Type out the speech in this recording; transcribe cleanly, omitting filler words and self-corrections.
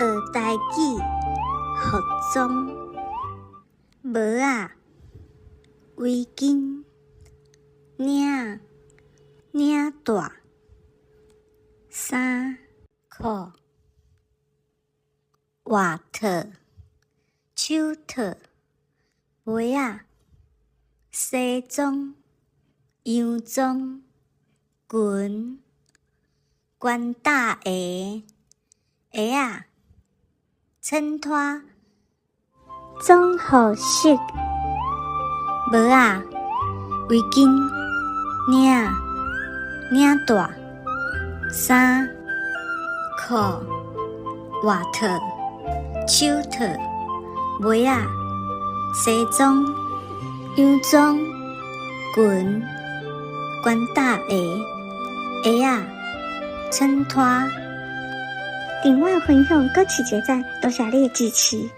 学台语，服装，帽仔、围巾、领带、衫、裤、外套、手套、鞋仔、西装、洋装、裙、管大鞋、鞋仔、衬拖、综合式、帽仔、围巾、领带、衫、裤、外套、手套、鞋仔、西装、洋装、裙、管大鞋、鞋仔、衬拖。订阅分享，搁持续赞，多谢你的支持。